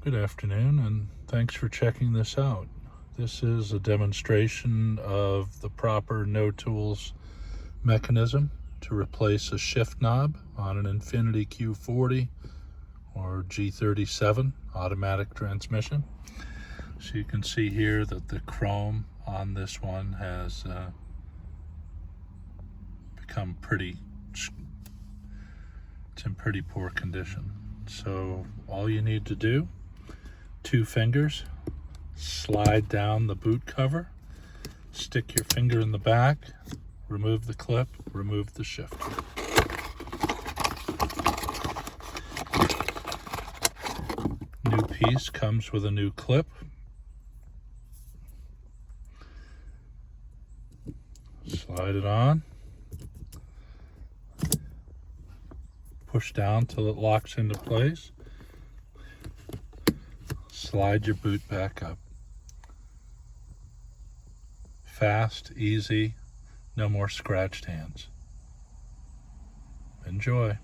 Good afternoon, and thanks for checking this out. This is a demonstration of the proper no tools mechanism to replace a shift knob on an Infiniti Q40 or G37 automatic transmission. So you can see here that the chrome on this one has become it's in pretty poor condition. So all you need to do, 2 fingers, slide down the boot cover, stick your finger in the back, remove the clip, remove the shifter. New piece comes with a new clip. Slide it on. Push down till it locks into place. Slide your boot back up. Fast, easy, no more scratched hands. Enjoy.